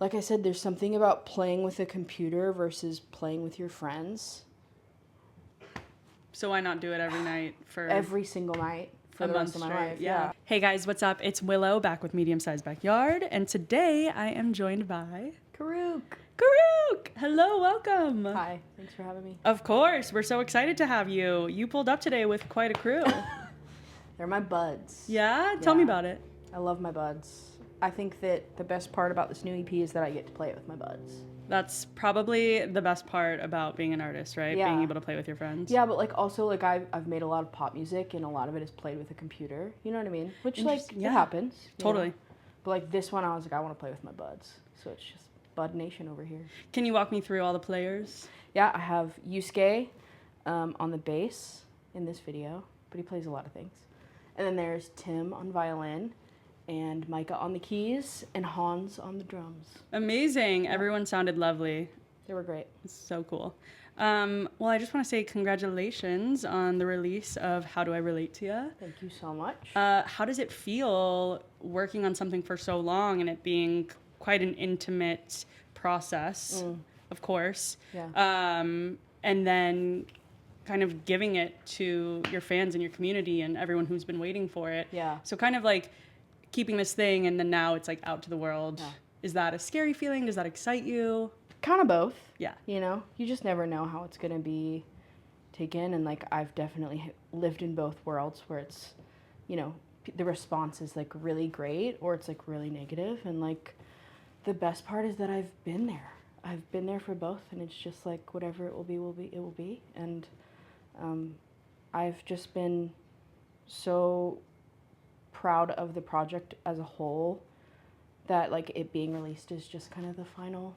like I said, there's something about playing with a computer versus playing with your friends. So why not do it every night for every single night for the rest of my life? Yeah. Hey guys, what's up? It's Willow back with Medium Sized Backyard, and today I am joined by Corook. Corook. Hello, welcome. Hi, thanks for having me. Of course, we're so excited to have you. You pulled up today with quite a crew. They're my buds. Yeah? Tell me about it. I love my buds. I think that the best part about this new EP is that I get to play it with my buds. That's probably the best part about being an artist, right? Yeah. Being able to play with your friends. Yeah, but like also like I've made a lot of pop music and a lot of it is played with a computer. You know what I mean? Which like it happens. Totally. Know? But like this one I was like I want to play with my buds. So it's just Bud Nation over here. Can you walk me through all the players? Yeah, I have Yusuke on the bass in this video, but he plays a lot of things. And then there's Tim on violin, and Micah on the keys, and Hans on the drums. Amazing. Yeah. Everyone sounded lovely. They were great. It's so cool. Well, I just want to say congratulations on the release of How Do I Relate to You? Thank you so much. How does it feel working on something for so long and it being quite an intimate process, of course, and then kind of giving it to your fans and your community and everyone who's been waiting for it? Yeah. So kind of like keeping this thing and then now it's like out to the world. Yeah. Is that a scary feeling? Does that excite you? Kind of both. Yeah. You know, you just never know how it's going to be taken. And like, I've definitely lived in both worlds where it's, you know, the response is like really great or it's like really negative. And like, the best part is that I've been there. I've been there for both. And it's just like, whatever it will be, it will be. And I've just been so proud of the project as a whole that like it being released is just kind of the final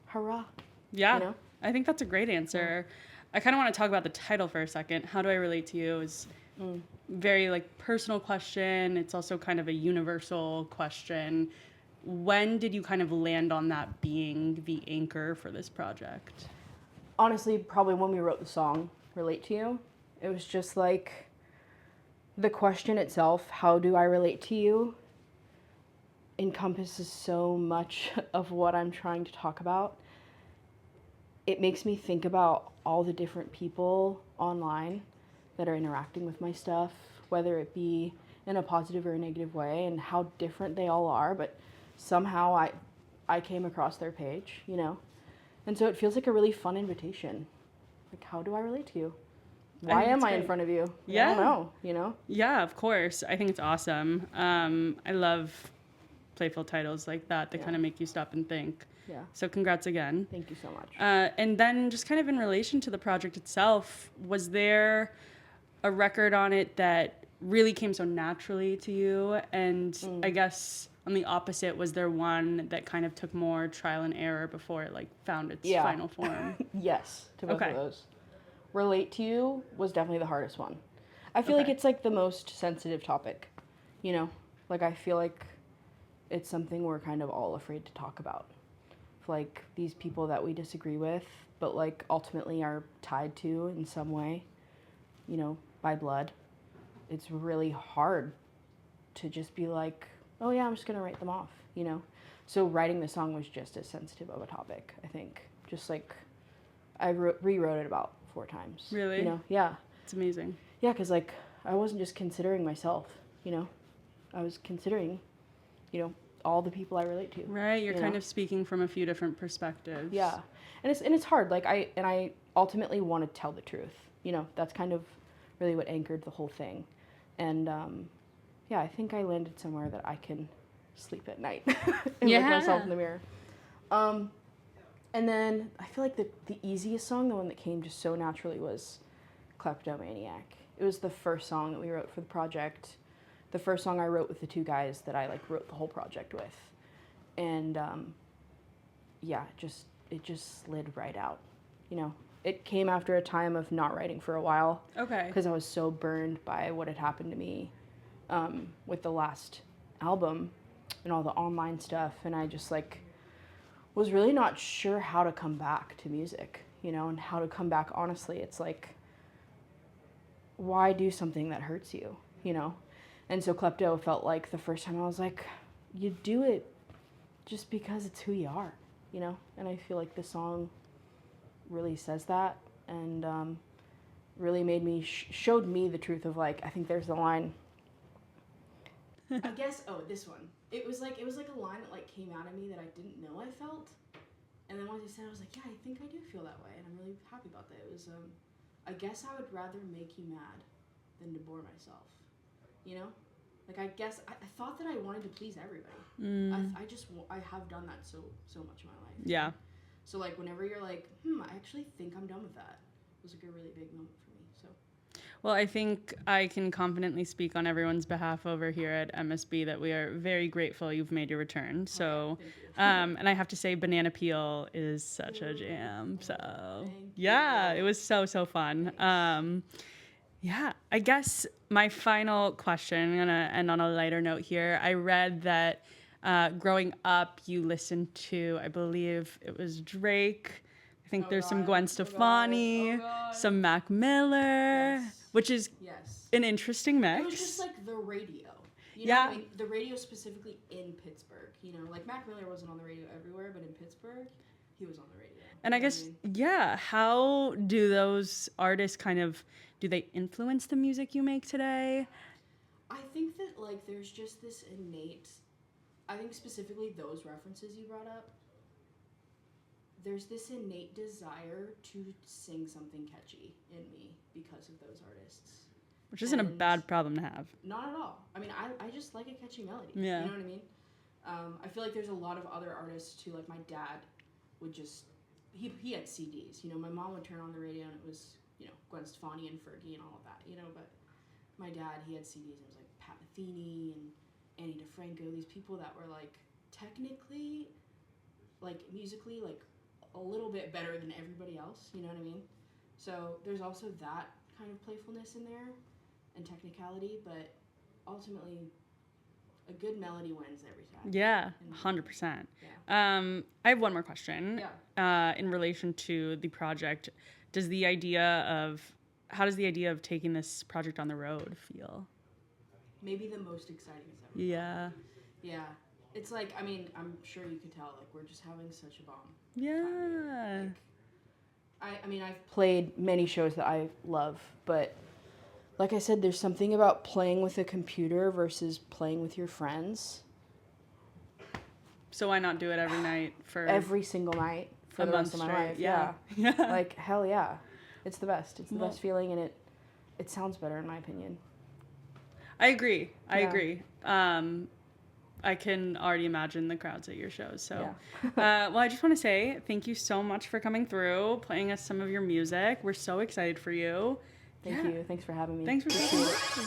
hurrah. Yeah, you know? I think that's a great answer. I kind of want to talk about the title for a second. How do I relate to you is very like personal question. It's also kind of a universal question. When did you kind of land on that being the anchor for this project? Honestly, probably when we wrote the song Relate to You. It was just like the question itself, how do I relate to you, encompasses so much of what I'm trying to talk about. It makes me think about all the different people online that are interacting with my stuff, whether it be in a positive or a negative way, and how different they all are, but somehow I came across their page, you know? And so it feels like a really fun invitation. Like, how do I relate to you? Why am I in front of you? Yeah. I don't know, you know? Yeah, of course. I think it's awesome. I love playful titles like that kind of make you stop and think. Yeah. So congrats again. Thank you so much. And then just kind of in relation to the project itself, was there a record on it that really came so naturally to you? And I guess on the opposite, was there one that kind of took more trial and error before it like found its final form? Yes, to both of those. Relate to You was definitely the hardest one. I feel like it's like the most sensitive topic, you know? Like I feel like it's something we're kind of all afraid to talk about. Like these people that we disagree with, but like ultimately are tied to in some way, you know, by blood. It's really hard to just be like, oh yeah, I'm just gonna write them off, you know? So writing the song was just as sensitive of a topic, I think. Just like, I rewrote it about 4 times. Really? You know, yeah. It's amazing. Yeah, because like, I wasn't just considering myself, you know? I was considering, you know, all the people I relate to. Right, you're kind of speaking from a few different perspectives. Yeah, and it's hard. Like I ultimately want to tell the truth. You know, that's kind of really what anchored the whole thing, and yeah, I think I landed somewhere that I can sleep at night and look myself in the mirror. And then I feel like the easiest song, the one that came just so naturally, was Kleptomaniac. It was the first song that we wrote for the project. The first song I wrote with the 2 guys that I like wrote the whole project with. And yeah, it just slid right out. You know, it came after a time of not writing for a while. Okay. Because I was so burned by what had happened to me with the last album and all the online stuff. And I just like was really not sure how to come back to music, you know, and how to come back honestly. It's like, why do something that hurts you, you know? And so Klepto felt like the first time I was like, you do it just because it's who you are, you know? And I feel like the song really says that, and really made me, showed me the truth of, like, I think there's the line. I guess, this one. It was like a line that, like, came out of me that I didn't know I felt. And then once I said it, I was like, yeah, I think I do feel that way. And I'm really happy about that. It was, I guess I would rather make you mad than to bore myself. You know? Like, I guess, I thought that I wanted to please everybody. I have done that so much in my life. Yeah. So, like, whenever you're like, I actually think I'm done with that. It was, like, a really big moment for me, so. Well, I think I can confidently speak on everyone's behalf over here at MSB that we are very grateful you've made your return. So, and I have to say, Banana Peel is such a jam. So, yeah, it was so fun. Yeah, I guess my final question, I'm going to end on a lighter note here. I read that growing up, you listened to, I believe it was Drake. I think there's some Gwen Stefani, some Mac Miller, which is an interesting mix. It was just like the radio. You know what I mean? The radio specifically in Pittsburgh. You know, like Mac Miller wasn't on the radio everywhere, but in Pittsburgh, he was on the radio. And I guess, how do those artists do they influence the music you make today? I think that, like, there's just this innate, I think specifically those references you brought up, there's this innate desire to sing something catchy in me because of those artists. Which isn't a bad problem to have. Not at all. I mean, I just like a catchy melody. Yeah. You know what I mean? I feel like there's a lot of other artists too. Like my dad would just, he had CDs. You know, my mom would turn on the radio and it was, you know, Gwen Stefani and Fergie and all of that, you know, but my dad, he had CDs and it was like Pat Metheny and Annie DeFranco, these people that were like technically, like musically, like a little bit better than everybody else, you know what I mean? So there's also that kind of playfulness in there and technicality, but ultimately a good melody wins every time. Yeah, 100%. Yeah. I have one more question. Yeah. In relation to the project, how does the idea of taking this project on the road feel? Maybe the most exciting it's ever been. Yeah. Yeah. It's like, I mean, I'm sure you could tell, like, we're just having such a bomb. Yeah. Like, I mean, I've played many shows that I love, but like I said, there's something about playing with a computer versus playing with your friends. So why not do it every night for every single night for the rest of my life? Yeah. Like, hell yeah. It's the best. It's the best feeling, and it sounds better in my opinion. I agree. I can already imagine the crowds at your shows. So, well, I just want to say thank you so much for coming through, playing us some of your music. We're so excited for you. Thank you. Thanks for having me. Thanks for being here.